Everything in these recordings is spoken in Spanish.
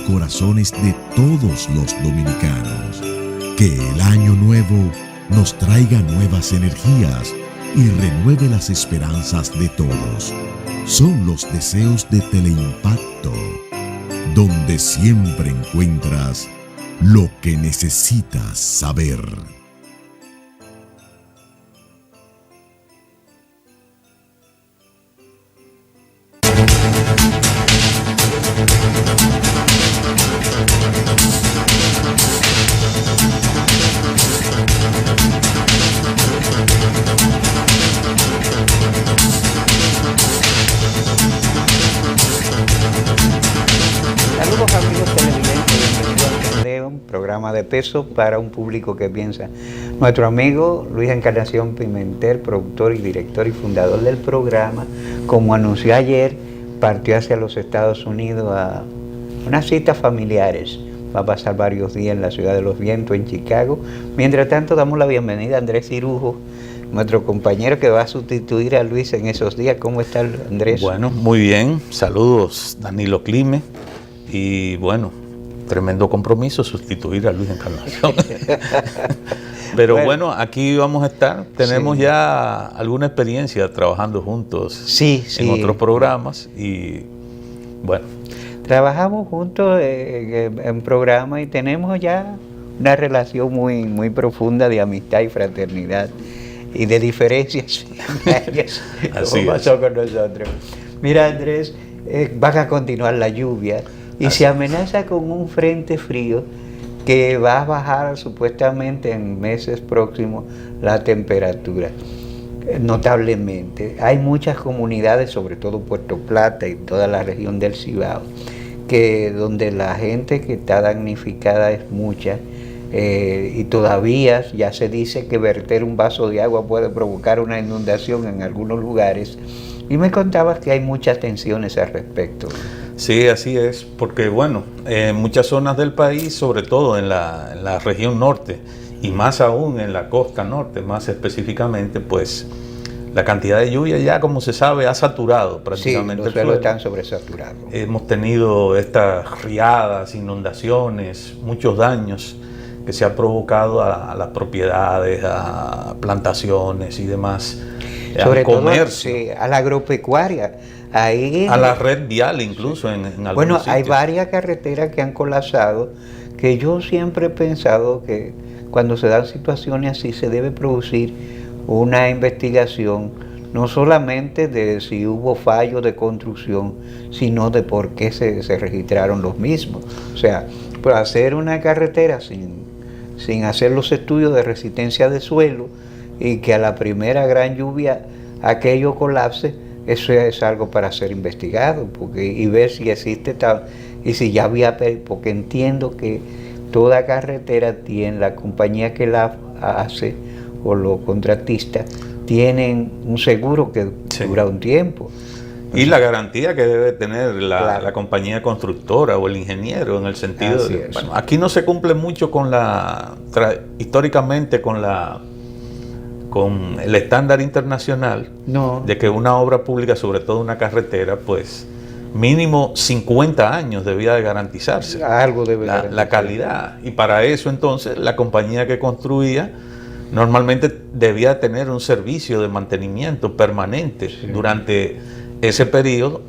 corazones de todos los dominicanos. Que el año nuevo nos traiga nuevas energías y renueve las esperanzas de todos. Son los deseos de Teleimpacto, donde siempre encuentras lo que necesitas saber. Saludos amigos televidentes, bienvenidos a Candeo, un programa de peso para un público que piensa. Nuestro amigo Luis Encarnación Pimentel, productor y director y fundador del programa, como anunció ayer, partió hacia los Estados Unidos a unas citas familiares. Va a pasar varios días en la Ciudad de los Vientos, en Chicago. Mientras tanto, damos la bienvenida a Andrés Cirujo, nuestro compañero que va a sustituir a Luis en esos días. ¿Cómo está Andrés? Bueno, muy bien. Saludos, Danilo Clime. Y bueno, tremendo compromiso sustituir a Luis Encarnación. Pero bueno, aquí vamos a estar. Tenemos ya alguna experiencia trabajando juntos en otros programas y bueno. Trabajamos juntos en programas y tenemos ya una relación muy profunda de amistad y fraternidad y de diferencias. Como pasó con nosotros. Mira, Andrés, van a continuar la lluvia y se amenaza con un frente frío que va a bajar supuestamente en meses próximos la temperatura notablemente. Hay muchas comunidades, sobre todo Puerto Plata y toda la región del Cibao, donde la gente que está damnificada es mucha, y todavía ya se dice que verter un vaso de agua puede provocar una inundación en algunos lugares, y me contabas que hay muchas tensiones al respecto. Sí, así es, porque bueno, en muchas zonas del país, sobre todo en la región norte, y más aún en la costa norte, más específicamente, pues la cantidad de lluvia ya, como se sabe, ha saturado prácticamente. Sí, los suelos están sobresaturados. Hemos tenido estas riadas, inundaciones, muchos daños que se han provocado a las propiedades, a plantaciones y demás, sobre al comercio, todo, a la agropecuaria. Ahí, a la red vial incluso en algunos bueno, sitios. hay varias carreteras que han colapsado, que yo siempre he pensado que cuando se dan situaciones así se debe producir una investigación, no solamente de si hubo fallos de construcción, sino de por qué se registraron los mismos. O sea, pues hacer una carretera sin hacer los estudios de resistencia de suelo y que a la primera gran lluvia aquello colapse, eso es algo para ser investigado y ver si existe tal, y si ya había, porque entiendo que toda carretera tiene, la compañía que la hace o los contratistas tienen un seguro que dura un tiempo. Y la garantía que debe tener la compañía constructora o el ingeniero, en el sentido de, bueno, aquí no se cumple mucho con históricamente con el estándar internacional de que una obra pública, sobre todo una carretera, pues mínimo 50 años debía de garantizarse algo debe la calidad. Y para eso entonces la compañía que construía normalmente debía tener un servicio de mantenimiento permanente durante ese periodo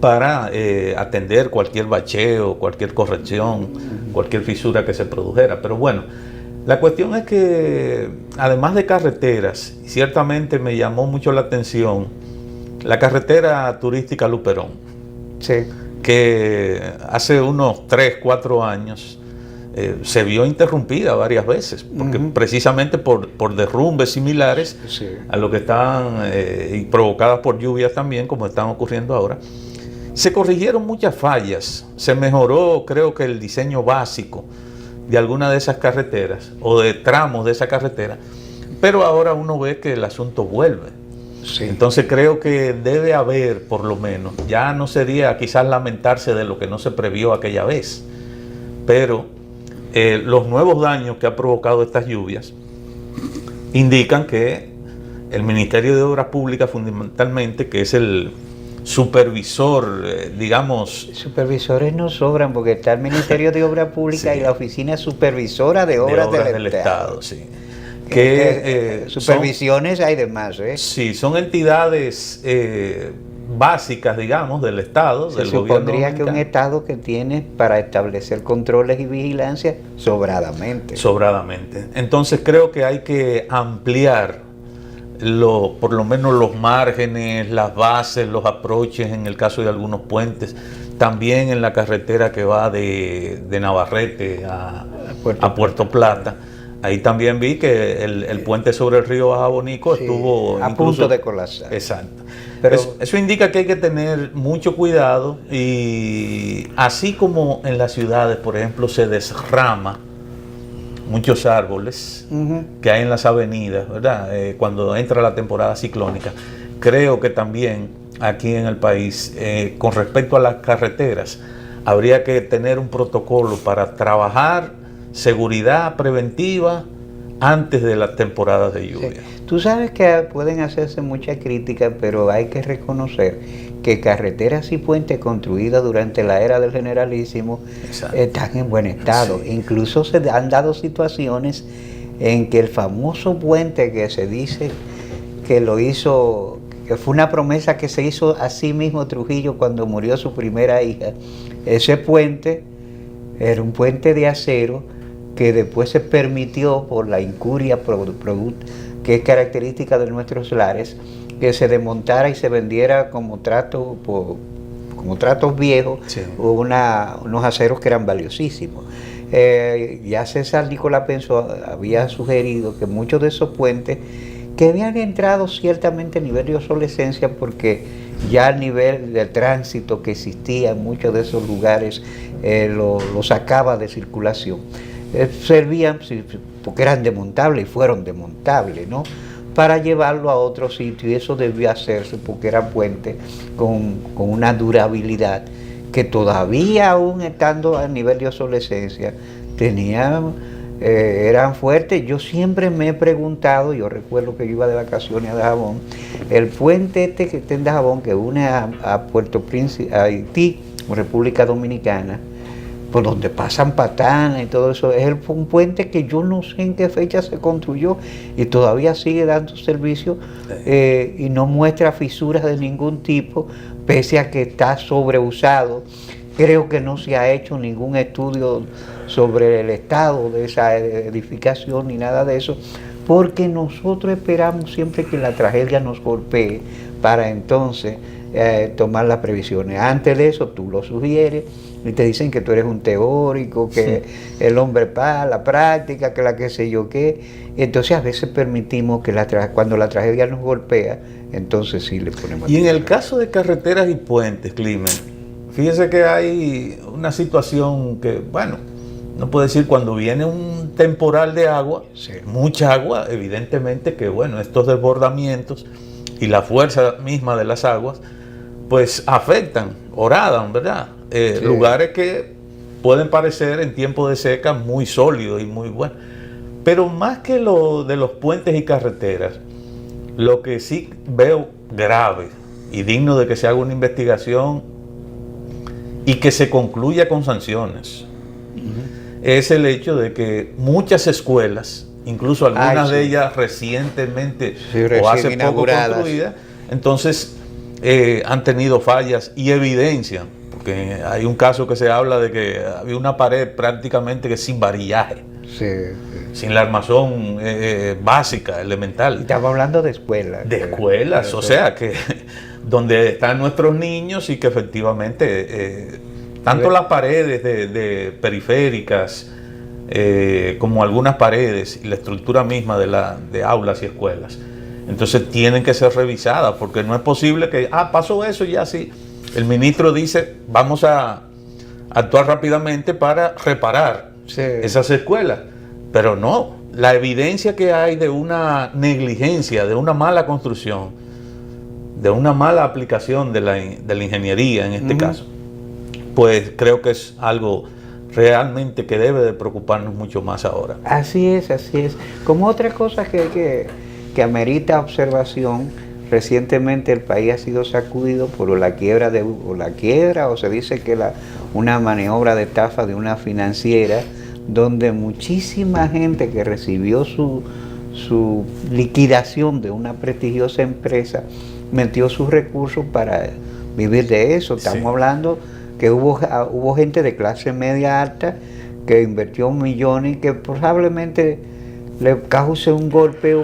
para atender cualquier bacheo, cualquier corrección, cualquier fisura que se produjera. Pero bueno, la cuestión es que además de carreteras, ciertamente me llamó mucho la atención la carretera turística Luperón, que hace unos 3, 4 años se vio interrumpida varias veces, porque precisamente por derrumbes similares a lo que estaban y provocadas por lluvias también, como están ocurriendo ahora. Se corrigieron muchas fallas, se mejoró, creo que el diseño básico de alguna de esas carreteras o de tramos de esa carretera, pero ahora uno ve que el asunto vuelve. Entonces creo que debe haber, por lo menos, ya no sería quizás lamentarse de lo que no se previó aquella vez, pero los nuevos daños que ha provocado estas lluvias indican que el Ministerio de Obras Públicas, fundamentalmente, que es el supervisor, digamos. Supervisores no sobran porque está el Ministerio de Obras Públicas y la Oficina Supervisora de Obras del Estado. Sí. Supervisiones hay de más, ¿eh? Sí, son entidades básicas, digamos, del Estado, del gobierno supondría que un Estado que tiene para establecer controles y vigilancia sobradamente. Entonces creo que hay que ampliar por lo menos los márgenes, las bases, los approaches en el caso de algunos puentes. También en la carretera que va de Navarrete a Puerto Plata. Ahí también vi que el puente sobre el río Baja Bonico estuvo a punto de colapsar. Exacto. Pero eso indica que hay que tener mucho cuidado, y así como en las ciudades, por ejemplo, se desrama muchos árboles que hay en las avenidas, ¿verdad? Cuando entra la temporada ciclónica, creo que también aquí en el país, con respecto a las carreteras, habría que tener un protocolo para trabajar seguridad preventiva antes de las temporadas de lluvia. Sí. Tú sabes que pueden hacerse muchas críticas, pero hay que reconocer que carreteras y puentes construidos durante la era del Generalísimo están en buen estado. Sí. Incluso se han dado situaciones en que el famoso puente que se dice que lo hizo, que fue una promesa que se hizo a sí mismo Trujillo cuando murió su primera hija, ese puente era un puente de acero que después se permitió por la incuria que es característica de nuestros lares, que se desmontara y se vendiera como tratos viejos, sí, unos aceros que eran valiosísimos. Ya César Nicolás había sugerido que muchos de esos puentes que habían entrado ciertamente a nivel de obsolescencia porque ya el nivel de tránsito que existía en muchos de esos lugares lo sacaba de circulación. Servían porque eran desmontables y fueron desmontables, ¿no?, para llevarlo a otro sitio, y eso debió hacerse porque eran puentes con una durabilidad que todavía, aún estando a nivel de obsolescencia, eran fuertes. Yo siempre me he preguntado, yo recuerdo que yo iba de vacaciones a Dajabón, el puente que está en Dajabón, que une a Puerto Príncipe, a Haití, República Dominicana, por donde pasan Patana y todo eso, es un puente que yo no sé en qué fecha se construyó y todavía sigue dando servicio, y no muestra fisuras de ningún tipo, pese a que está sobreusado. Creo que no se ha hecho ningún estudio sobre el estado de esa edificación ni nada de eso, porque nosotros esperamos siempre que la tragedia nos golpee para entonces tomar las previsiones. Antes de eso tú lo sugieres y te dicen que tú eres un teórico, que sí, el hombre para la práctica, que la qué sé yo qué. Entonces a veces permitimos que cuando la tragedia nos golpea, entonces sí le ponemos. Y en el caso de carreteras y puentes, Climen, fíjese que hay una situación que, bueno, no puedo decir, cuando viene un temporal de agua, sí, mucha agua, evidentemente que, bueno, estos desbordamientos y la fuerza misma de las aguas, pues afectan, horadan, ¿verdad? Sí. Lugares que pueden parecer en tiempo de seca muy sólidos y muy buenos. Pero más que lo de los puentes y carreteras, lo que sí veo grave y digno de que se haga una investigación y que se concluya con sanciones, es el hecho de que muchas escuelas, incluso algunas de ellas recientemente o hace poco construidas, entonces han tenido fallas y evidencian, porque hay un caso que se habla de que había una pared prácticamente que sin varillaje, sin la armazón básica, elemental. Estamos hablando de escuelas. De escuelas, o sea, que donde están nuestros niños y que efectivamente tanto las paredes de periféricas como algunas paredes y la estructura misma de aulas y escuelas, entonces tienen que ser revisadas, porque no es posible que, pasó eso y ya sí. El ministro dice, vamos a actuar rápidamente para reparar esas escuelas, pero no, la evidencia que hay de una negligencia, de una mala construcción, de una mala aplicación de la ingeniería en este caso, pues creo que es algo realmente que debe de preocuparnos mucho más ahora. Así es, así es. Como otra cosa que amerita observación recientemente el país ha sido sacudido por la quiebra o se dice que una maniobra de estafa de una financiera, donde muchísima gente que recibió su liquidación de una prestigiosa empresa metió sus recursos para vivir de eso. Estamos hablando que hubo gente de clase media alta que invirtió millones y que probablemente le cause un golpe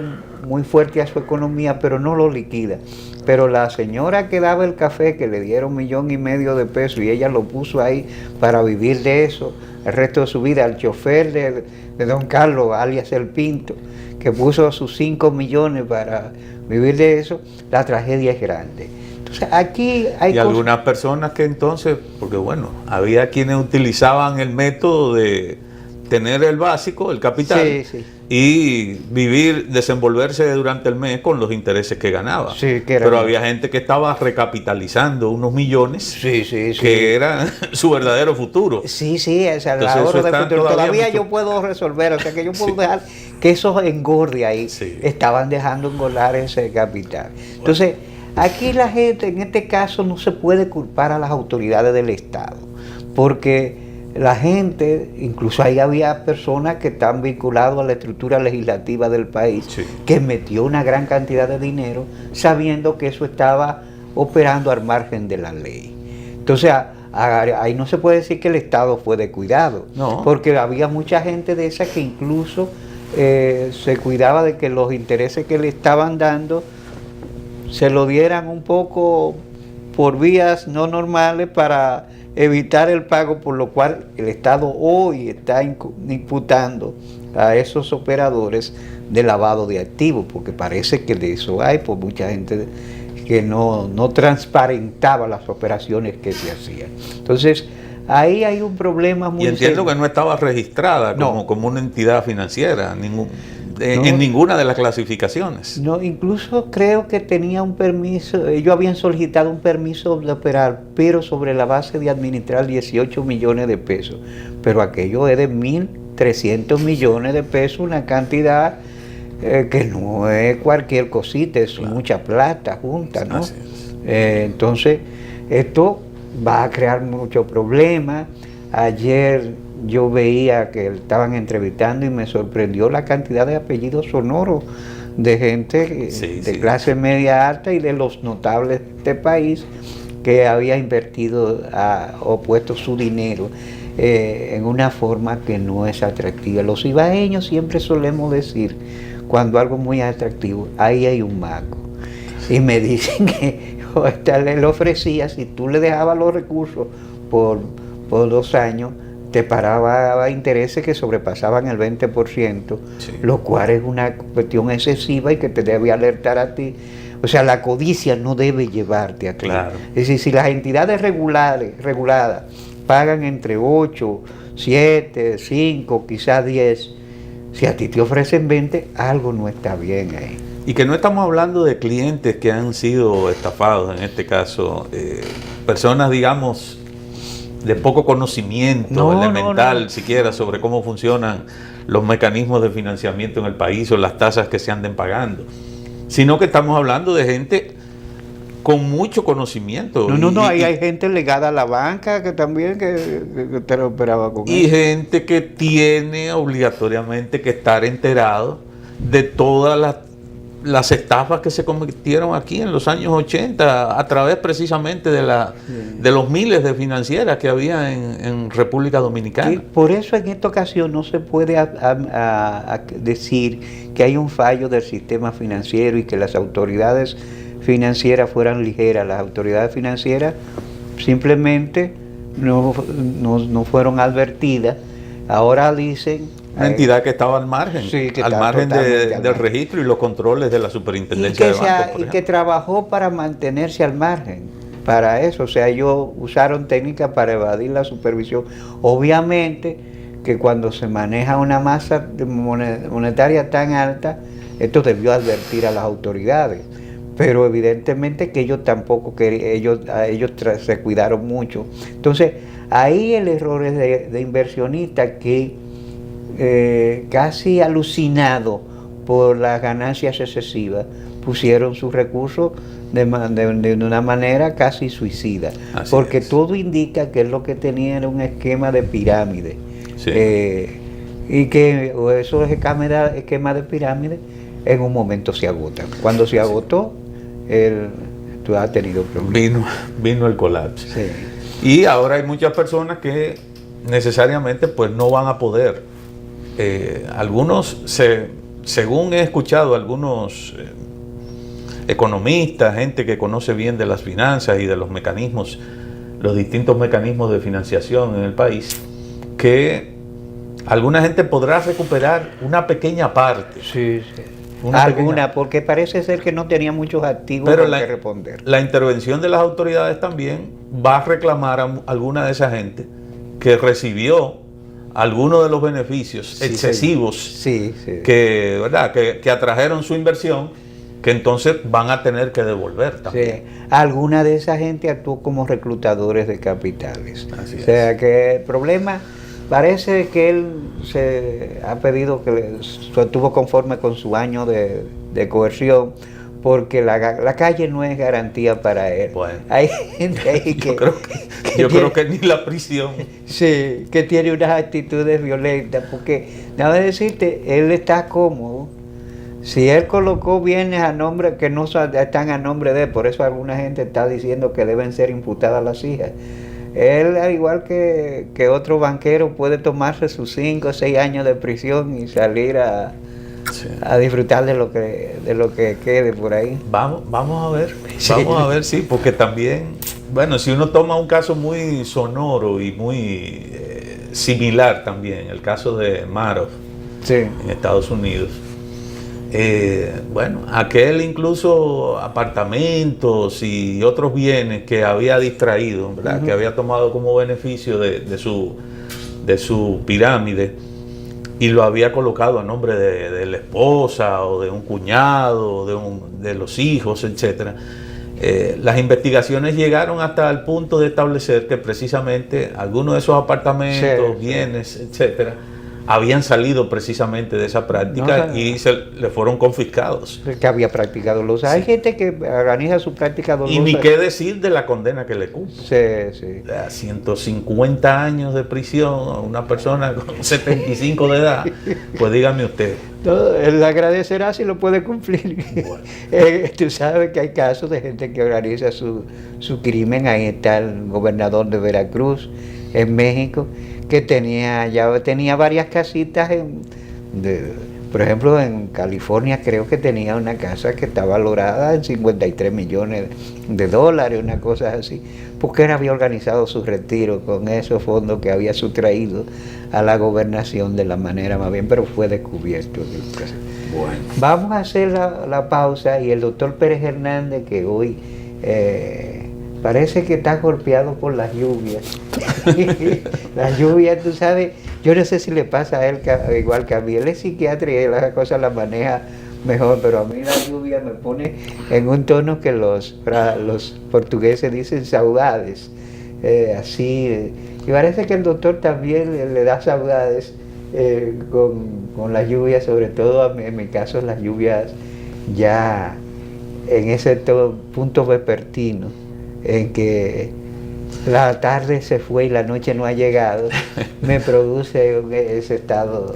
muy fuerte a su economía, pero no lo liquida. Pero la señora que daba el café, que le dieron 1,5 millones de pesos y ella lo puso ahí para vivir de eso el resto de su vida, al chofer de don Carlos, alias El Pinto, que puso sus 5 millones para vivir de eso, la tragedia es grande. Entonces aquí hay y algunas personas que entonces, porque bueno, había quienes utilizaban el método de tener el básico, el capital, y vivir, desenvolverse durante el mes con los intereses que ganaba. Pero había gente que estaba recapitalizando unos millones que eran su verdadero futuro. Es el ahorro de futuro. Todavía yo puedo resolver, o sea que yo puedo dejar que eso engorde ahí. Estaban dejando engordar ese capital. Entonces, aquí la gente, en este caso, no se puede culpar a las autoridades del Estado, porque la gente, incluso ahí había personas que están vinculadas a la estructura legislativa del país, que metió una gran cantidad de dinero sabiendo que eso estaba operando al margen de la ley. Entonces, ahí no se puede decir que el Estado fue descuidado, porque había mucha gente de esa que incluso se cuidaba de que los intereses que le estaban dando se lo dieran un poco por vías no normales para evitar el pago, por lo cual el Estado hoy está imputando a esos operadores de lavado de activos, porque parece que de eso hay, por mucha gente que no transparentaba las operaciones que se hacían. Entonces, ahí hay un problema muy serio. Y entiendo que no estaba registrada como una entidad financiera, en ninguna de las clasificaciones. No, incluso creo que tenía un permiso, ellos habían solicitado un permiso de operar, pero sobre la base de administrar 18 millones de pesos. Pero aquello es de 1.300 millones de pesos, una cantidad que no es cualquier cosita, es mucha plata junta, ¿no? Entonces, esto va a crear muchos problemas. Ayer yo veía que estaban entrevistando y me sorprendió la cantidad de apellidos sonoros de gente de clase media alta y de los notables de este país que había invertido o puesto su dinero en una forma que no es atractiva. Los ibaeños siempre solemos decir, cuando algo muy atractivo, ahí hay un mago. Y me dicen que le ofrecía, si tú le dejabas los recursos por 2 años, te paraba intereses que sobrepasaban el 20%, lo cual es una cuestión excesiva y que te debe alertar a ti. O sea, la codicia no debe llevarte a ti. Es decir, si las entidades reguladas pagan entre 8, 7, 5, quizás 10, si a ti te ofrecen 20, algo no está bien ahí. Y que no estamos hablando de clientes que han sido estafados, en este caso, personas, digamos, de poco conocimiento elemental siquiera sobre cómo funcionan los mecanismos de financiamiento en el país o las tasas que se anden pagando, sino que estamos hablando de gente con mucho conocimiento. Hay gente legada a la banca que también que te lo operaba con y gente que tiene obligatoriamente que estar enterado de todas las estafas que se cometieron aquí en los años 80 a través precisamente de los miles de financieras que había en República Dominicana. Y por eso en esta ocasión no se puede decir que hay un fallo del sistema financiero y que las autoridades financieras fueran ligeras. Las autoridades financieras simplemente no fueron advertidas. Ahora dicen... Una entidad que estaba al margen, del registro y los controles de la superintendencia de bancos. Y que trabajó para mantenerse al margen, para eso. O sea, ellos usaron técnicas para evadir la supervisión. Obviamente que cuando se maneja una masa monetaria tan alta, esto debió advertir a las autoridades. Pero evidentemente que ellos tampoco querían, ellos se cuidaron mucho. Entonces, ahí el error es de inversionistas que casi alucinado por las ganancias excesivas, pusieron sus recursos de una manera casi suicida. Así porque es. todo indica que lo que tenía era un esquema de pirámide. Sí. Y que esos esquemas de pirámide en un momento se agotan. Cuando se agotó, tú has tenido problemas. Vino el colapso. Sí. Y ahora hay muchas personas que necesariamente pues no van a poder. Algunos, según he escuchado, algunos economistas, gente que conoce bien de las finanzas y de los mecanismos, los distintos mecanismos de financiación en el país, que alguna gente podrá recuperar una pequeña parte. Sí, sí. Porque parece ser que no tenía muchos activos pero que responder. La intervención de las autoridades también va a reclamar a alguna de esa gente que recibió algunos de los beneficios excesivos que, ¿verdad? Que atrajeron su inversión, que entonces van a tener que devolver también. Sí. Alguna de esa gente actuó como reclutadores de capitales. Así o sea que el problema parece que él se ha pedido que estuvo conforme con su año de coerción, porque la calle no es garantía para él. Bueno, hay gente ahí yo creo que ni la prisión. Sí, que tiene unas actitudes violentas, porque, déjame decirte, él está cómodo. Si él colocó bienes a nombre que no están a nombre de él, por eso alguna gente está diciendo que deben ser imputadas las hijas. Él, al igual que otro banquero, puede tomarse sus 5 o 6 años de prisión y salir a disfrutar de lo que quede por ahí. Vamos a ver, sí, porque también, bueno, si uno toma un caso muy sonoro y muy similar también, el caso de Madoff en Estados Unidos, bueno, aquel incluso apartamentos y otros bienes que había distraído, ¿verdad? Que había tomado como beneficio de su pirámide y lo había colocado a nombre de la esposa o de un cuñado, de los hijos, etcétera. Las investigaciones llegaron hasta el punto de establecer que precisamente algunos de esos apartamentos, bienes, etcétera, habían salido precisamente de esa práctica y le fueron confiscados. Que había practicado dolosa. Hay gente que organiza su práctica dolosa. Y ni qué decir de la condena que le cupo. Sí. 150 años de prisión a una persona con 75 de edad, pues dígame usted. No, él agradecerá si lo puede cumplir. Bueno. Tú sabes que hay casos de gente que organiza su crimen. Ahí está el gobernador de Veracruz, en México, que tenía varias casitas, por ejemplo en California creo que tenía una casa que está valorada en 53 millones de dólares, una cosa así, porque él había organizado su retiro con esos fondos que había sustraído a la gobernación de la manera más bien, pero fue descubierto. Bueno. Vamos a hacer la pausa y el doctor Pérez Hernández, que hoy parece que está golpeado por las lluvias. Las lluvias, tú sabes, yo no sé si le pasa a él igual que a mí. Él es psiquiatra y las cosas las maneja mejor, pero a mí la lluvia me pone en un tono que los portugueses dicen saudades. Así, y parece que el doctor también le da saudades con las lluvias, sobre todo en mi caso las lluvias ya en ese punto vespertino, en que la tarde se fue y la noche no ha llegado, me produce ese estado.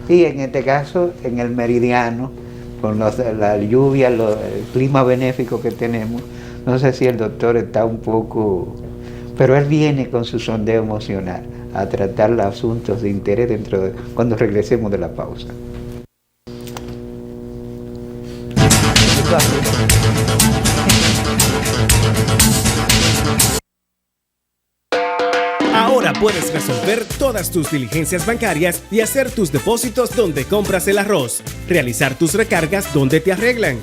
Y en este caso, en el meridiano, con la lluvia, el clima benéfico que tenemos, no sé si el doctor está un poco... Pero él viene con su sondeo emocional a tratar los asuntos de interés cuando regresemos de la pausa. Ahora puedes resolver todas tus diligencias bancarias y hacer tus depósitos donde compras el arroz, realizar tus recargas donde te arreglan,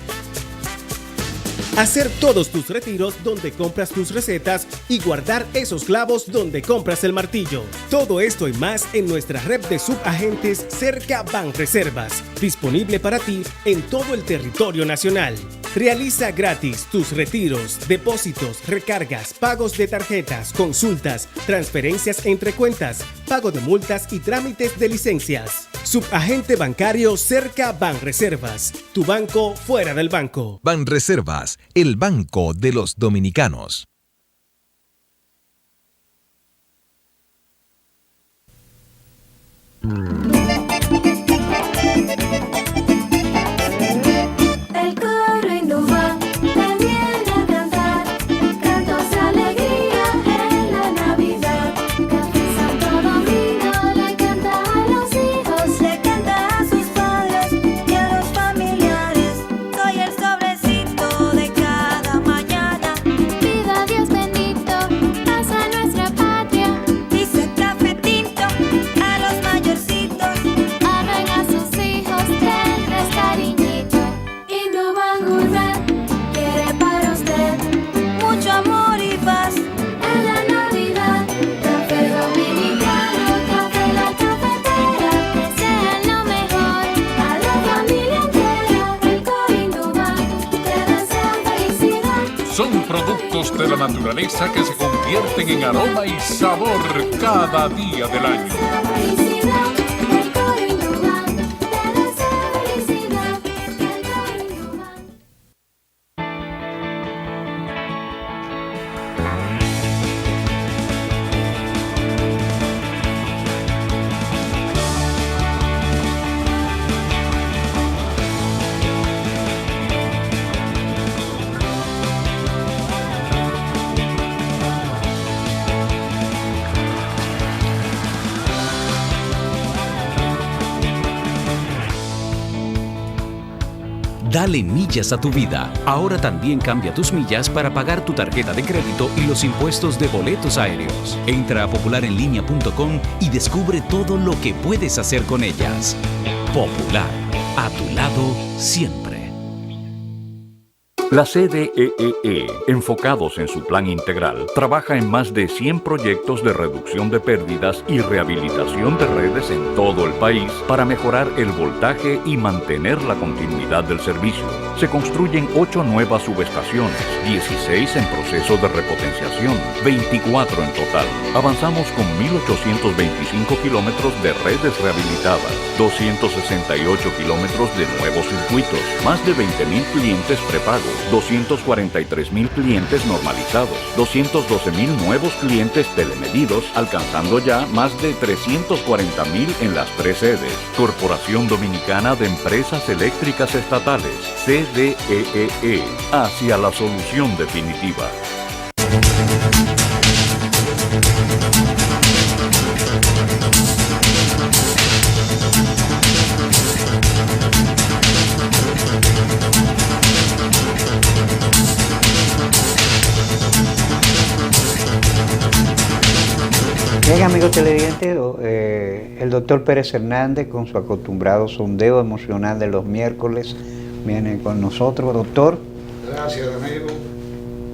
hacer todos tus retiros donde compras tus recetas y guardar esos clavos donde compras el martillo. Todo esto y más en nuestra red de subagentes Cerca Banreservas, disponible para ti en todo el territorio nacional. Realiza gratis tus retiros, depósitos, recargas, pagos de tarjetas, consultas, transferencias entre cuentas, pago de multas y trámites de licencias. Subagente bancario cerca Banreservas, tu banco fuera del banco. Banreservas, el banco de los dominicanos. El coro Indubán te viene a cantar cantos de alegría en la Navidad. Café Santo Domingo le canta a los hijos, le canta a sus padres y a los familiares. Soy el sobrecito de cada mañana. Vida Dios bendito, paz a nuestra patria. Dice café tinto a los mayorcitos. Amen a sus hijos, denles cariñito. Indubán Urban quiere para usted mucho amor y paz en la Navidad. Café dominicano, café la cafetera, desean lo mejor a la familia entera. El coro Indubán te desea felicidad. Son productos de la naturaleza que se convierten en aroma y sabor cada día del año. Desea felicidad. El coro Indubán te desea felicidad. El coro Indubán. Dale millas a tu vida. Ahora también cambia tus millas para pagar tu tarjeta de crédito y los impuestos de boletos aéreos. Entra a popularenlinea.com y descubre todo lo que puedes hacer con ellas. Popular, a tu lado siempre. La CDEE, enfocados en su plan integral, trabaja en más de 100 proyectos de reducción de pérdidas y rehabilitación de redes en todo el país para mejorar el voltaje y mantener la continuidad del servicio. Se construyen 8 nuevas subestaciones, 16 en proceso de repotenciación, 24 en total. Avanzamos con 1.825 kilómetros de redes rehabilitadas, 268 kilómetros de nuevos circuitos, más de 20.000 clientes prepagos, 243.000 clientes normalizados, 212.000 nuevos clientes telemedidos, alcanzando ya más de 340.000 en las 3 sedes. Corporación Dominicana de Empresas Eléctricas Estatales, CDEE, hacia la solución definitiva. Bien, amigos televidentes, el doctor Pérez Hernández con su acostumbrado sondeo emocional de los miércoles viene con nosotros, doctor. Gracias, Danilo,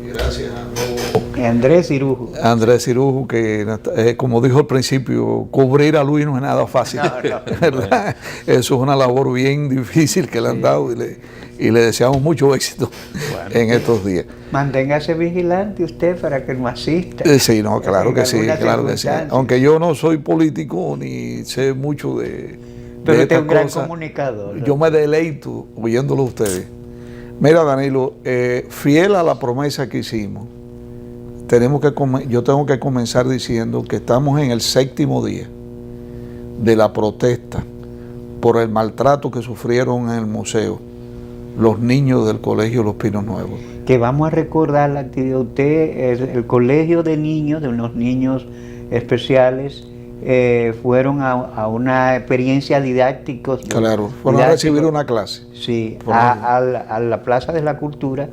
y gracias a Andrés Cirujo. Andrés Cirujo, que como dijo al principio, cubrir a Luis no es nada fácil, ¿verdad? Eso es una labor bien difícil que le han dado y le deseamos mucho éxito en estos días. Manténgase vigilante usted para que no asista. Sí, no, claro que sí, claro que sí. Aunque yo no soy político ni sé mucho de pero usted es un gran cosas, comunicador, ¿no? Yo me deleito oyéndolo a ustedes. Mira, Danilo, fiel a la promesa que hicimos, yo tengo que comenzar diciendo que estamos en el 7º día de la protesta por el maltrato que sufrieron en el museo los niños del Colegio Los Pinos Nuevos. Que vamos a recordar la actividad. Usted, el colegio de niños, de unos niños especiales, fueron a una experiencia didáctica. Claro, fueron a recibir una clase. Sí, a la Plaza de la Cultura.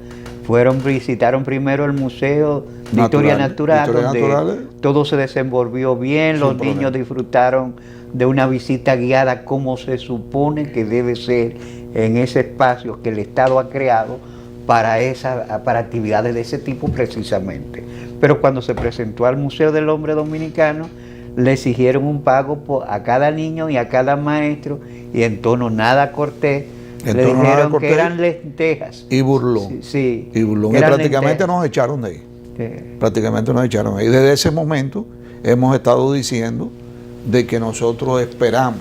Visitaron primero el Museo de Historia Natural, donde todo se desenvolvió bien, los niños disfrutaron de una visita guiada como se supone que debe ser en ese espacio que el Estado ha creado para actividades de ese tipo precisamente. Pero cuando se presentó al Museo del Hombre Dominicano, le exigieron un pago a cada niño y a cada maestro, y en tono nada cortés, le dijeron que eran lentejas. Y burlón. Sí. Y burlón. Y prácticamente nos echaron de ahí. Prácticamente nos echaron de ahí. Desde ese momento hemos estado diciendo de que nosotros esperamos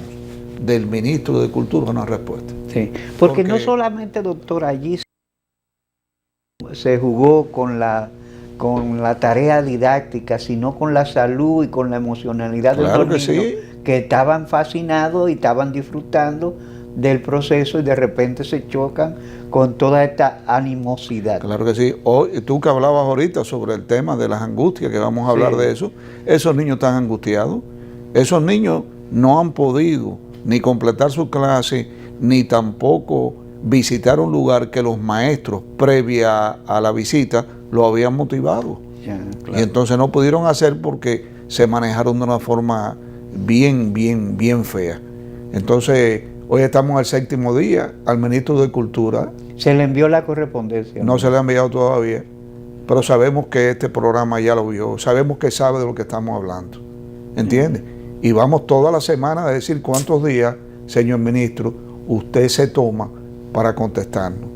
del ministro de Cultura una respuesta. Sí, porque no solamente, doctor, allí se jugó con la tarea didáctica, sino con la salud y con la emocionalidad de Claro los que niños, sí. que estaban fascinados y estaban disfrutando del proceso y de repente se chocan con toda esta animosidad. Claro que sí. Hoy, tú que hablabas ahorita sobre el tema de las angustias, que vamos a hablar Sí. de eso, esos niños están angustiados. Esos niños no han podido ni completar su clase, ni tampoco visitar un lugar que los maestros, previa a la visita, lo habían motivado. Ya, Y entonces no pudieron hacer porque se manejaron de una forma bien fea. Entonces, hoy estamos al 7º día, al ministro de Cultura. Se le envió la correspondencia. No se le ha enviado todavía, pero sabemos que este programa ya lo vio, sabemos que sabe de lo que estamos hablando, ¿entiende? Y vamos toda la semana a decir cuántos días, señor ministro, usted se toma para contestarnos,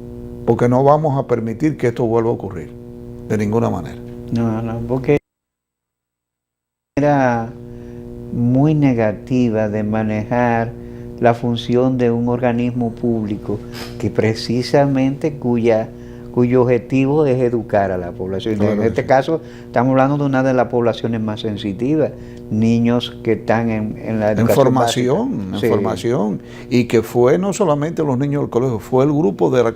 porque no vamos a permitir que esto vuelva a ocurrir, de ninguna manera. No, porque era muy negativa de manejar la función de un organismo público que precisamente cuyo objetivo es educar a la población. Claro En que este sí. caso estamos hablando de una de las poblaciones más sensitivas, niños que están en la En educación formación, básica. en Sí. formación, y que fue no solamente los niños del colegio, fue el grupo de la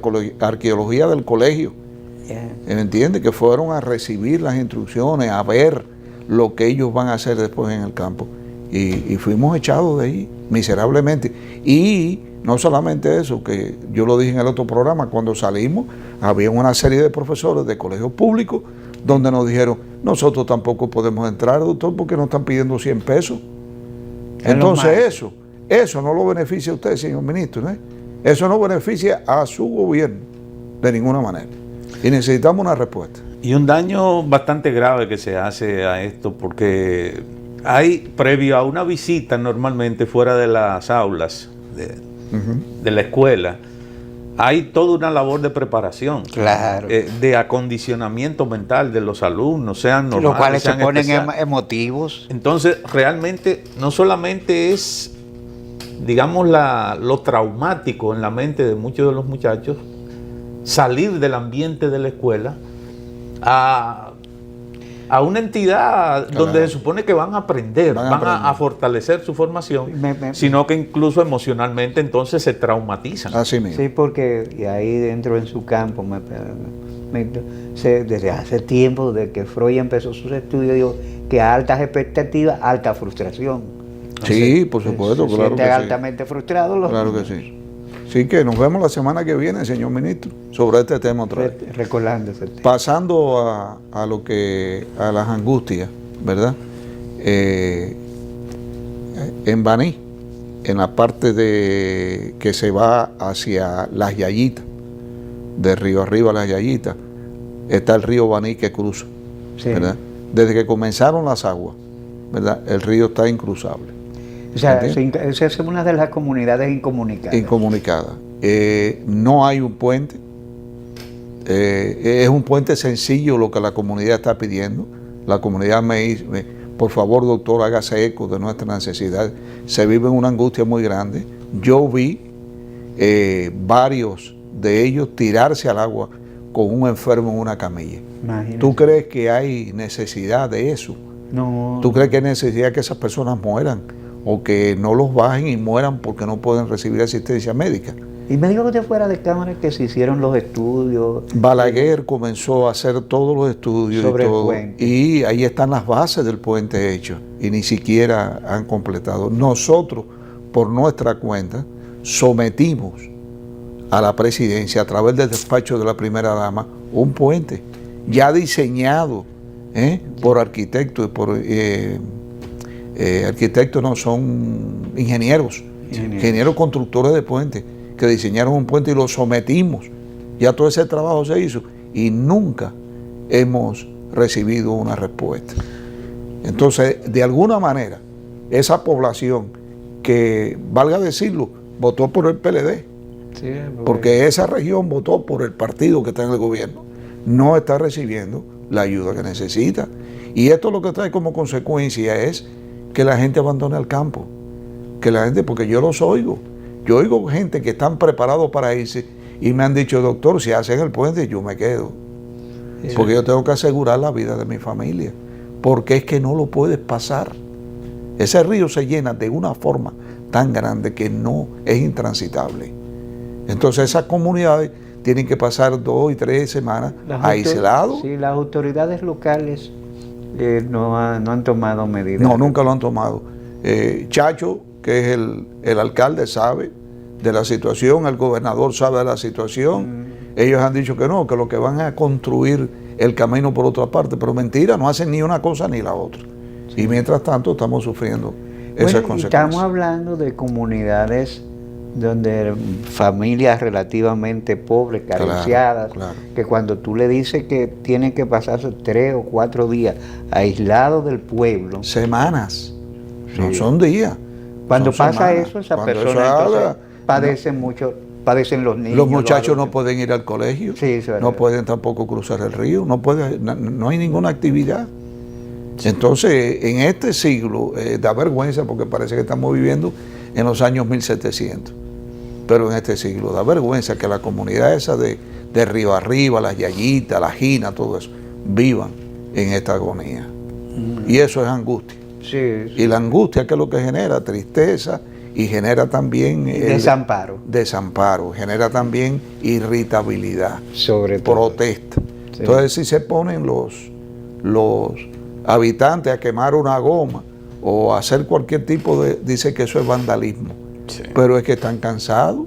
arqueología del colegio, Ya. ¿me entiende? Que fueron a recibir las instrucciones, a ver lo que ellos van a hacer después en el campo. Y fuimos echados de ahí, miserablemente. Y no solamente eso, que yo lo dije en el otro programa, cuando salimos, había una serie de profesores de colegios públicos donde nos dijeron, nosotros tampoco podemos entrar, doctor, porque nos están pidiendo 100 pesos. Es lo Entonces más. eso no lo beneficia a usted, señor ministro, ¿eh? Eso no beneficia a su gobierno de ninguna manera. Y necesitamos una respuesta. Y un daño bastante grave que se hace a esto, porque hay, previo a una visita normalmente fuera de las aulas de la escuela, hay toda una labor de preparación, Claro. de acondicionamiento mental de los alumnos, sean normales, Los cuales se sean ponen especiales. emotivos. Entonces, realmente no solamente es, digamos, lo traumático en la mente de muchos de los muchachos, salir del ambiente de la escuela a una entidad donde se supone que van a aprender, van a fortalecer su formación, sino que incluso emocionalmente entonces se traumatizan. Así mismo. Sí, porque y ahí dentro en su campo, desde hace tiempo, desde que Freud empezó sus estudios, dijo que a altas expectativas, alta frustración. Sí, por supuesto, Se claro siente que sí. altamente frustrado. Claro que sí. Así que nos vemos la semana que viene, señor ministro, sobre este tema otra vez. Recordando ese tema. Pasando a las angustias, ¿verdad? En Baní, en la parte de que se va hacia Las Yayitas, de río arriba a Las Yayitas, está el río Baní que cruza, Sí. ¿verdad? Desde que comenzaron las aguas, ¿verdad? El río está incruzable. O sea, ¿Entiendes? esa es una de las comunidades incomunicadas. Incomunicada. No hay un puente. Es un puente sencillo lo que la comunidad está pidiendo. La comunidad me dice, por favor, doctor, hágase eco de nuestra necesidad. Se vive en una angustia muy grande. Yo vi varios de ellos tirarse al agua con un enfermo en una camilla. Imagínate. ¿Tú crees que hay necesidad de eso? No. ¿Tú crees que hay necesidad que esas personas mueran? O que no los bajen y mueran porque no pueden recibir asistencia médica. Y me dijo que fuera de cámara que se hicieron los estudios. Balaguer comenzó a hacer todos los estudios Sobre y el todo, puente. y ahí están las bases del puente hechas y ni siquiera han completado. Nosotros, por nuestra cuenta, sometimos a la presidencia a través del despacho de la primera dama un puente ya diseñado por arquitectos y por arquitectos, no son ingenieros constructores de puentes que diseñaron un puente y lo sometimos. Ya todo ese trabajo se hizo y nunca hemos recibido una respuesta. Entonces, de alguna manera, esa población que, valga decirlo, votó por el PLD, Sí, porque esa región votó por el partido que está en el gobierno, no está recibiendo la ayuda que necesita. Y esto lo que trae como consecuencia es que la gente abandone el campo, que la gente, porque yo los oigo. Yo oigo gente que están preparados para irse y me han dicho, doctor, si hacen el puente, yo me quedo. Porque yo tengo que asegurar la vida de mi familia. Porque es que no lo puedes pasar. Ese río se llena de una forma tan grande que no es intransitable. Entonces esas comunidades tienen que pasar 2 y 3 semanas aislados. Sí, las autoridades locales no han tomado medidas. No, nunca lo han tomado. Chacho, que es el alcalde, sabe de la situación, el gobernador sabe de la situación. Ellos han dicho que no, que lo que van a construir el camino por otra parte, pero mentira, no hacen ni una cosa ni la otra. Sí. Y mientras tanto estamos sufriendo esas consecuencias. Estamos hablando de comunidades donde familias relativamente pobres, carenciadas, que cuando tú le dices que tienen que pasarse 3 o 4 días aislados del pueblo. Semanas, no son días. Cuando son pasa semanas. eso, esas Cuando personas padecen mucho. Padecen los niños. Los muchachos no pueden ir al colegio, sí, no pueden tampoco cruzar el río, no hay ninguna actividad. Entonces, en este siglo, da vergüenza porque parece que estamos viviendo en los años 1700. Pero en este siglo da vergüenza que la comunidad esa de Río Arriba, las Yayitas, la Gina, todo eso, vivan en esta agonía. Y eso es angustia. Sí. Y la angustia, que es lo que genera tristeza y genera también desamparo, genera también irritabilidad, sobre todo, protesta. Sí. Entonces, si se ponen los habitantes a quemar una goma o a hacer cualquier tipo dice que eso es vandalismo. Sí. Pero es que están cansados,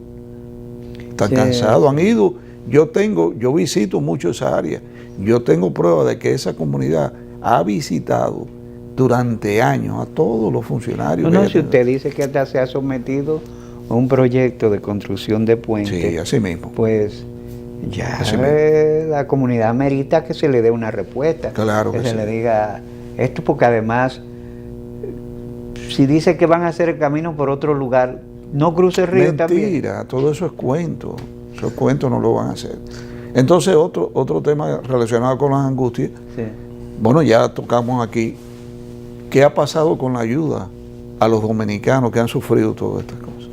han ido. Yo visito mucho esa área, yo tengo pruebas de que esa comunidad ha visitado durante años a todos los funcionarios. No, si usted dice que hasta se ha sometido a un proyecto de construcción de puentes, sí, así mismo, pues ya la comunidad merita que se le dé una respuesta, claro que se le diga esto, porque además si dice que van a hacer el camino por otro lugar, no cruce el río. Mentira, también. Todo eso es cuento. Esos cuentos no lo van a hacer. Entonces, otro tema relacionado con las angustias. Sí. Bueno, ya tocamos aquí. ¿Qué ha pasado con la ayuda a los dominicanos que han sufrido todas estas cosas?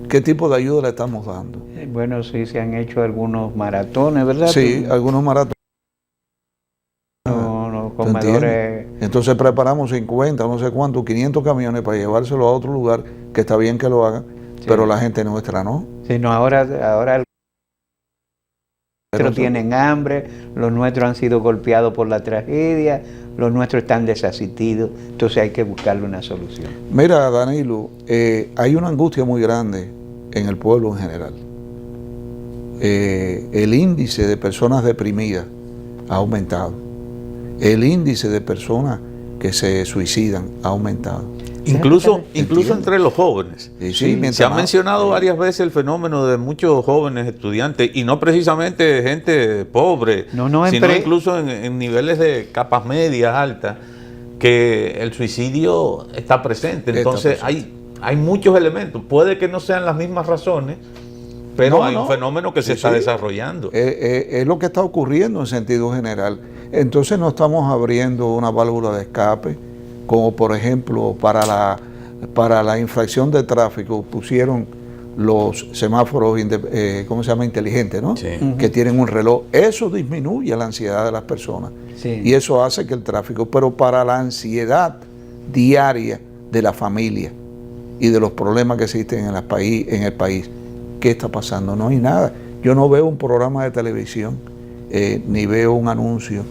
¿Qué tipo de ayuda le estamos dando? Bueno, sí, se han hecho algunos maratones, ¿verdad? Sí, algunos maratones. Con mayores. Entonces preparamos 50, no sé cuánto, 500 camiones para llevárselo a otro lugar, que está bien que lo hagan, sí. Pero la gente nuestra no. Sí, no, ahora nuestros tienen hambre, los nuestros han sido golpeados por la tragedia, los nuestros están desasistidos, entonces hay que buscarle una solución. Mira, Danilo, hay una angustia muy grande en el pueblo en general. El índice de personas deprimidas ha aumentado. El índice de personas que se suicidan ha aumentado. Incluso entre los jóvenes. Sí, se ha mencionado varias veces el fenómeno de muchos jóvenes estudiantes, y no precisamente gente pobre, sino incluso en niveles de capas medias, altas, que el suicidio está presente. Entonces hay muchos elementos. Puede que no sean las mismas razones, pero hay un fenómeno que se está desarrollando. Es lo que está ocurriendo en sentido general. Entonces no estamos abriendo una válvula de escape, como por ejemplo para la infracción de tráfico pusieron los semáforos inteligentes, ¿no? Sí. Que tienen un reloj. Eso disminuye la ansiedad de las personas, sí. Y eso hace que el tráfico, pero para la ansiedad diaria de la familia y de los problemas que existen en el país, ¿qué está pasando? No hay nada. Yo no veo un programa de televisión, ni veo un anuncio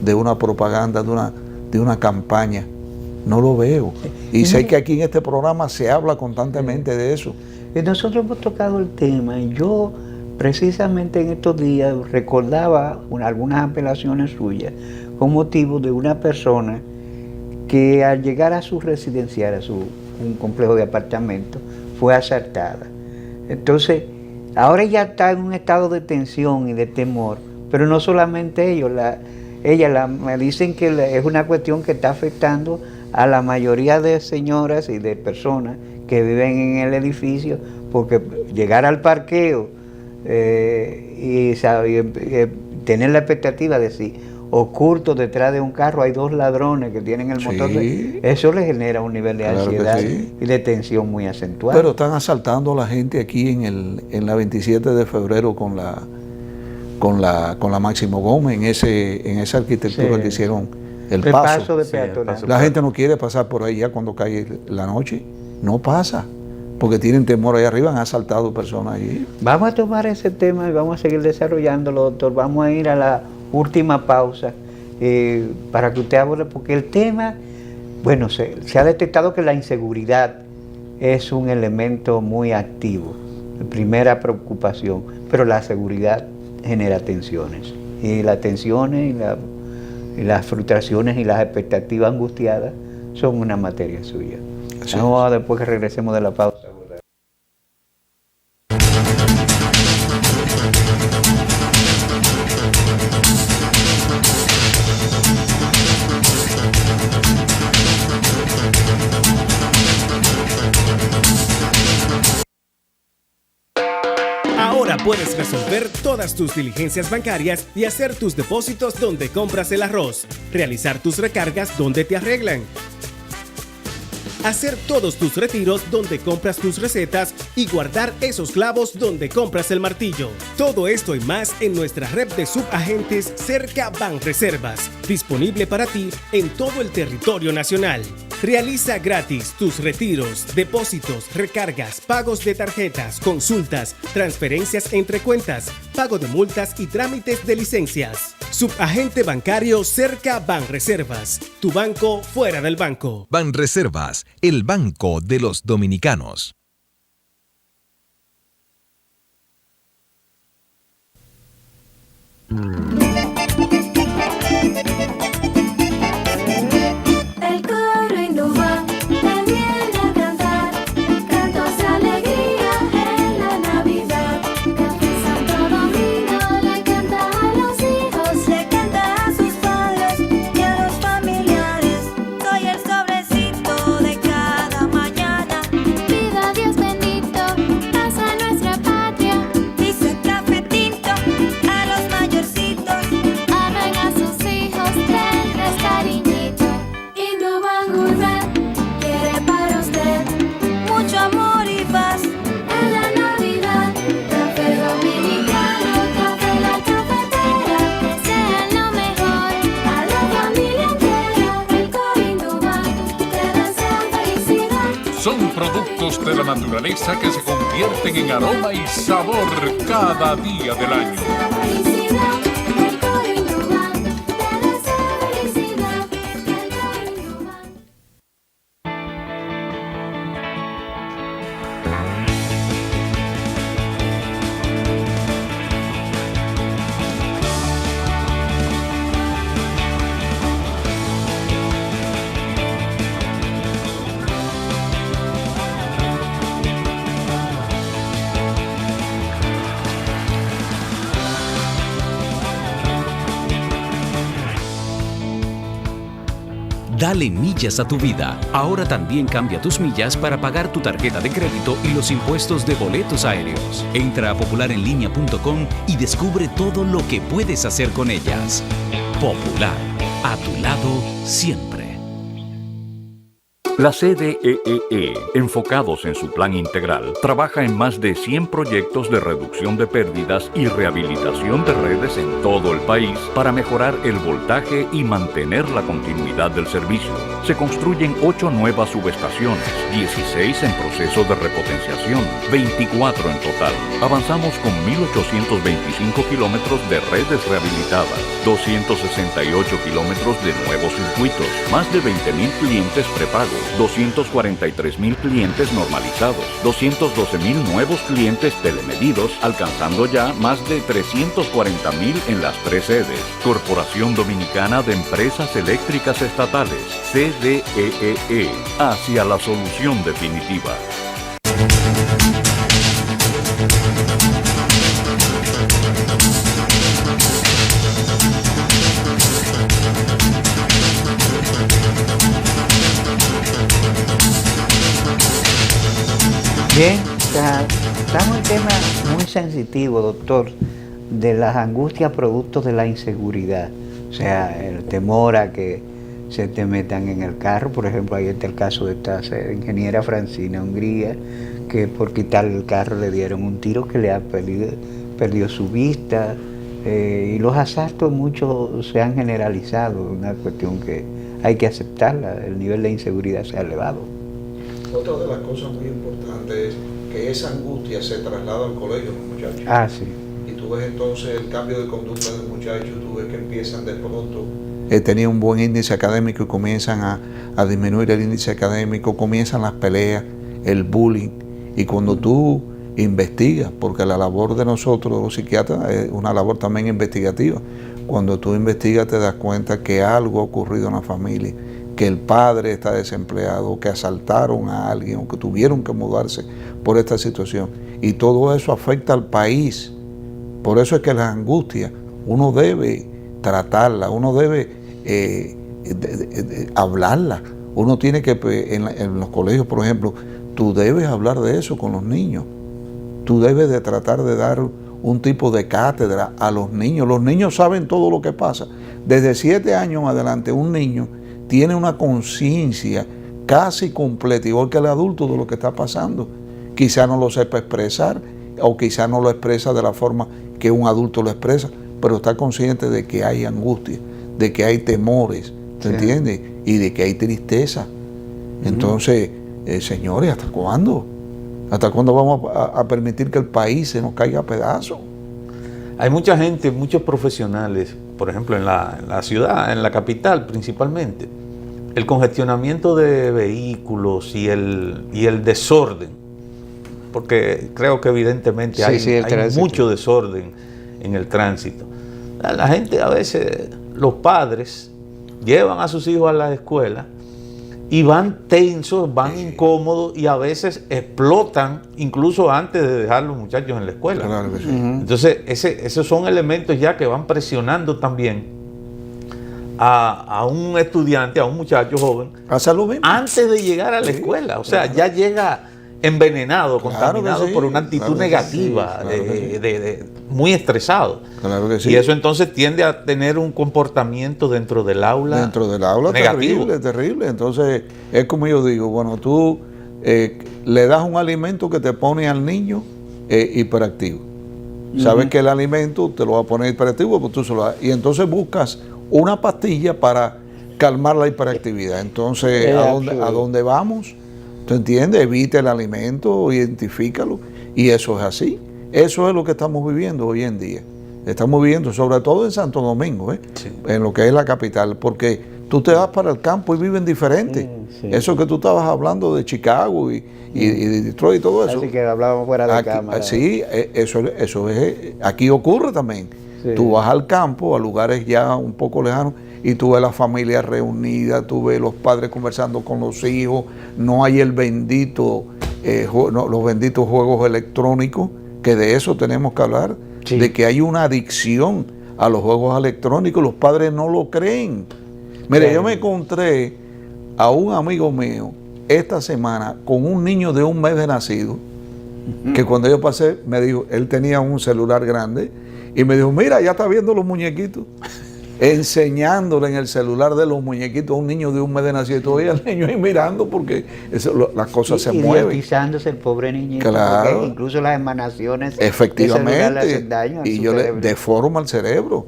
de una propaganda, de una campaña. No lo veo. Y sé que aquí en este programa se habla constantemente de eso. Nosotros hemos tocado el tema y yo precisamente en estos días recordaba algunas apelaciones suyas con motivo de una persona que al llegar a su residencial, un complejo de apartamentos, fue asaltada. Entonces, ahora ella está en un estado de tensión y de temor, pero no solamente ellos, me dicen que es una cuestión que está afectando a la mayoría de señoras y de personas que viven en el edificio, porque llegar al parqueo y tener la expectativa de si ocultos detrás de un carro hay 2 ladrones que tienen el motor. Eso le genera un nivel de ansiedad y de tensión muy acentuado. Pero están asaltando a la gente aquí en la 27 de febrero con la Máximo Gómez, en esa arquitectura que hicieron el paso de peatonal. La gente no quiere pasar por ahí ya cuando cae la noche, no pasa, porque tienen temor ahí arriba, han asaltado personas allí. Vamos a tomar ese tema y vamos a seguir desarrollándolo, doctor. Vamos a ir a la última pausa para que usted hable, porque el tema, bueno, se ha detectado que la inseguridad es un elemento muy activo, primera preocupación, pero la seguridad genera tensiones, y las tensiones y las frustraciones y las expectativas angustiadas son una materia suya. Vamos a, después que regresemos de la pausa. Ahora puedes resolver todas tus diligencias bancarias y hacer tus depósitos donde compras el arroz, realizar tus recargas donde te arreglan, hacer todos tus retiros donde compras tus recetas y guardar esos clavos donde compras el martillo. Todo esto y más en nuestra red de subagentes Cerca Banreservas, disponible para ti en todo el territorio nacional. Realiza gratis tus retiros, depósitos, recargas, pagos de tarjetas, consultas, transferencias entre cuentas, pago de multas y trámites de licencias. Subagente bancario Cerca Banreservas, tu banco fuera del banco. Banreservas, el banco de los dominicanos. El coro innova, te viene a cantar cantos de alegría en la Navidad. Café Santo Domingo le canta a los hijos, le canta a sus padres y a los familiares. Soy el sobrecito de cada mañana. Vida Dios bendito, paz a nuestra patria. Dice café tinto a los mayorcitos. Amen a sus hijos, denles cariñito. Innovan Urban quiere para usted mucho amor y paz en la Navidad. Café dominicano, café la cafetera, desean lo mejor a la familia entera. El coro Innovan te desea felicidad. Son productos de la naturaleza que se convierten en aroma y sabor cada día del año. Felicidad, el coro Innovan te desea felicidad. El coro Innovan. Dale millas a tu vida. Ahora también cambia tus millas para pagar tu tarjeta de crédito y los impuestos de boletos aéreos. Entra a popularenlinea.com y descubre todo lo que puedes hacer con ellas. Popular, a tu lado siempre. La CDEE, enfocados en su plan integral, trabaja en más de 100 proyectos de reducción de pérdidas y rehabilitación de redes en todo el país para mejorar el voltaje y mantener la continuidad del servicio. Se construyen 8 nuevas subestaciones, 16 en proceso de repotenciación, 24 en total. Avanzamos con 1.825 kilómetros de redes rehabilitadas, 268 kilómetros de nuevos circuitos, más de 20.000 clientes prepagos, 243.000 clientes normalizados, 212.000 nuevos clientes telemedidos, alcanzando ya más de 340.000 en las 3 sedes. Corporación Dominicana de Empresas Eléctricas Estatales, CDEE, hacia la solución definitiva. Bien, estamos en un tema muy sensitivo, doctor, de las angustias producto de la inseguridad. O sea, el temor a que se te metan en el carro. Por ejemplo, ahí está el caso de esta ingeniera Francina Hungría, que por quitarle el carro le dieron un tiro que le ha perdido su vista. Y los asaltos muchos se han generalizado, una cuestión que hay que aceptarla, el nivel de inseguridad se ha elevado. Otra de las cosas muy importantes es que esa angustia se traslada al colegio de los muchachos. Ah, sí. Y tú ves entonces el cambio de conducta de los muchachos, tú ves que empiezan de pronto, tenían un buen índice académico y comienzan a disminuir el índice académico, comienzan las peleas, el bullying. Y cuando tú investigas, porque la labor de nosotros los psiquiatras es una labor también investigativa, cuando tú investigas te das cuenta que algo ha ocurrido en la familia, que el padre está desempleado, que asaltaron a alguien o que tuvieron que mudarse por esta situación, y todo eso afecta al país. Por eso es que las angustias uno debe tratarla, uno debe hablarla, uno tiene que, en los colegios por ejemplo, tú debes hablar de eso con los niños, tú debes de tratar de dar un tipo de cátedra a los niños. Los niños saben todo lo que pasa. Desde 7 años en adelante un niño tiene una conciencia casi completa, igual que el adulto, de lo que está pasando. Quizá no lo sepa expresar o quizá no lo expresa de la forma que un adulto lo expresa, pero está consciente de que hay angustia, de que hay temores, ¿te entiendes? Y de que hay tristeza. Entonces, señores, ¿hasta cuándo? ¿Hasta cuándo vamos a permitir que el país se nos caiga a pedazos? Hay mucha gente, muchos profesionales, por ejemplo en la ciudad, en la capital principalmente, el congestionamiento de vehículos y el desorden, porque creo que evidentemente hay mucho desorden en el tránsito. La gente a veces, los padres, llevan a sus hijos a la escuela y van tensos, van incómodos y a veces explotan incluso antes de dejar a los muchachos en la escuela. Claro que sí. Entonces, esos son elementos ya que van presionando también a un estudiante, a un muchacho joven, antes de llegar a la escuela. O sea, ya llega envenenado, contaminado por una actitud negativa, muy estresado. Claro que sí. Y eso entonces tiende a tener un comportamiento dentro del aula negativo. Terrible. Entonces, es como yo digo, bueno, tú le das un alimento que te pone al niño hiperactivo. Sabes que el alimento te lo va a poner hiperactivo, pues tú se lo das. Y entonces buscas una pastilla para calmar la hiperactividad. Entonces, ¿a dónde vamos? ¿Tú entiendes? Evita el alimento, identifícalo. Y eso es así. Eso es lo que estamos viviendo hoy en día. Estamos viviendo, sobre todo en Santo Domingo, en lo que es la capital, porque tú te vas para el campo y viven diferente. Eso que tú estabas hablando de Chicago y de Detroit y todo eso. Así que hablábamos fuera de cámara. Sí, eso es, aquí ocurre también. Tú vas al campo, a lugares ya un poco lejanos, y tú ves las familias reunidas, tú ves los padres conversando con los hijos, no hay los benditos juegos electrónicos, que de eso tenemos que hablar, de que hay una adicción a los juegos electrónicos, los padres no lo creen. Mire, yo me encontré a un amigo mío esta semana con un niño de 1 mes de nacido, que cuando yo pasé, me dijo, él tenía un celular grande, y me dijo, mira, ya está viendo los muñequitos. Enseñándole en el celular de los muñequitos a un niño de 1 mes de nacido, y todavía el niño ahí mirando porque las cosas se mueven. Idiotizándose el pobre niñito, claro. Porque incluso las emanaciones efectivamente, del celular le hacen daño y yo le deforma el cerebro.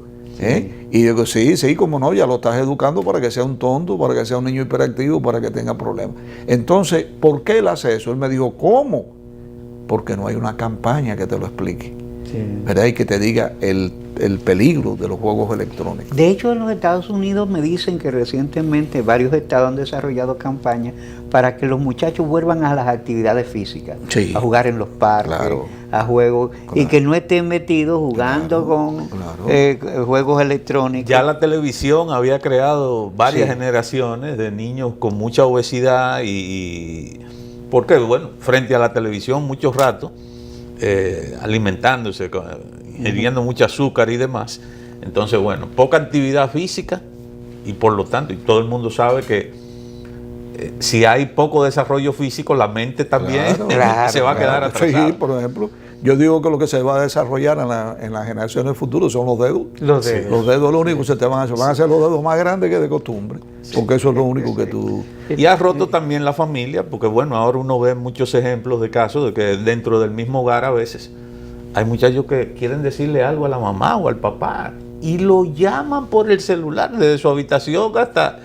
Y digo, sí, como no, ya lo estás educando para que sea un tonto, para que sea un niño hiperactivo, para que tenga problemas. Entonces, ¿por qué él hace eso? Él me dijo, ¿cómo? Porque no hay una campaña que te lo explique. ¿Verdad? Y que te diga el peligro de los juegos electrónicos. De hecho, en los Estados Unidos me dicen que recientemente varios estados han desarrollado campañas para que los muchachos vuelvan a las actividades físicas, a jugar en los parques, a juegos, y que no estén metidos jugando con juegos electrónicos. Ya la televisión había creado varias generaciones de niños con mucha obesidad y porque, bueno, frente a la televisión mucho rato, alimentándose, ingiriendo mucho azúcar y demás. Entonces, bueno, poca actividad física y por lo tanto, y todo el mundo sabe que si hay poco desarrollo físico, la mente también se va a quedar atrasada. Sí, por ejemplo, yo digo que lo que se va a desarrollar en las generaciones futuras son los dedos. Los dedos. Los dedos es lo único que se te van a hacer. Van a ser los dedos más grandes que de costumbre, porque eso es lo único que tú... Y ha roto también la familia, porque bueno, ahora uno ve muchos ejemplos de casos de que dentro del mismo hogar a veces hay muchachos que quieren decirle algo a la mamá o al papá y lo llaman por el celular desde su habitación hasta...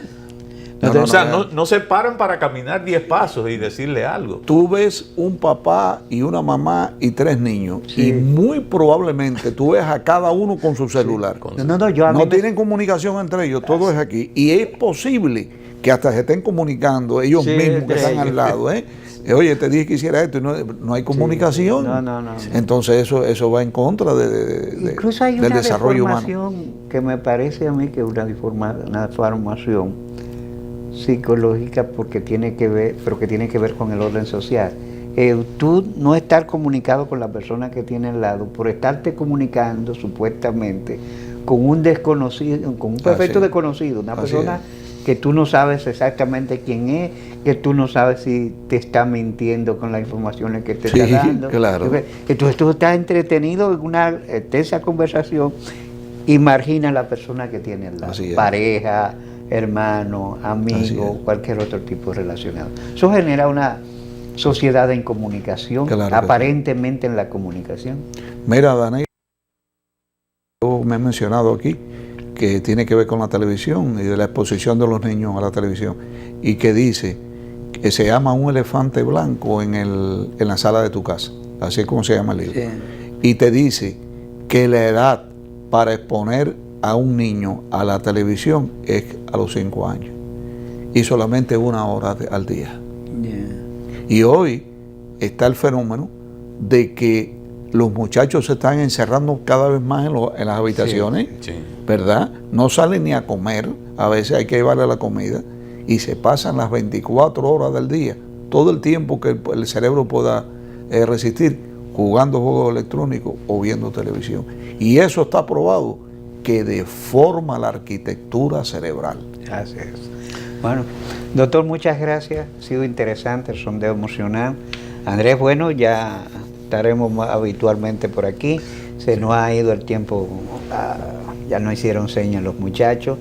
No se paran para caminar 10 pasos y decirle algo. Tú ves un papá y una mamá y 3 niños, y muy probablemente tú ves a cada uno con su celular. No tienen comunicación entre ellos, todo es aquí. Y es posible que hasta se estén comunicando ellos mismos que están al lado. Oye, te dije que hiciera esto y no hay comunicación. Entonces eso va en contra incluso hay del una desarrollo deformación humano. que me parece a mí que es una deformación psicológica porque tiene que ver, pero que tiene que ver con el orden social. Tú no estar comunicado con la persona que tiene al lado, por estarte comunicando supuestamente con un desconocido, con un perfecto desconocido, una persona que tú no sabes exactamente quién es, que tú no sabes si te está mintiendo con las informaciones que te está dando. Claro. Entonces tú estás entretenido en una tensa conversación y margina a la persona que tiene al lado, pareja, hermano, amigo, cualquier otro tipo relacionado. Eso genera una sociedad en comunicación, aparentemente en la comunicación. Mira, Dani, yo me he mencionado aquí que tiene que ver con la televisión y de la exposición de los niños a la televisión, y que dice que se llama un elefante blanco en la sala de tu casa, así es como se llama el libro, y te dice que la edad para exponer a un niño a la televisión es a los 5 años y solamente 1 hora al día. Y hoy está el fenómeno de que los muchachos se están encerrando cada vez más en las habitaciones, ¿verdad? No salen ni a comer, a veces hay que llevarle la comida, y se pasan las 24 horas del día, todo el tiempo que el cerebro pueda resistir, jugando juegos electrónicos o viendo televisión. Y eso está probado que deforma la arquitectura cerebral. Así es. Bueno, doctor, muchas gracias. Ha sido interesante el sondeo emocional. Andrés, bueno, ya estaremos habitualmente por aquí. Se nos ha ido el tiempo, ya no hicieron señas los muchachos.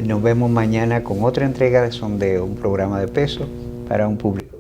Nos vemos mañana con otra entrega de sondeo, un programa de peso para un público.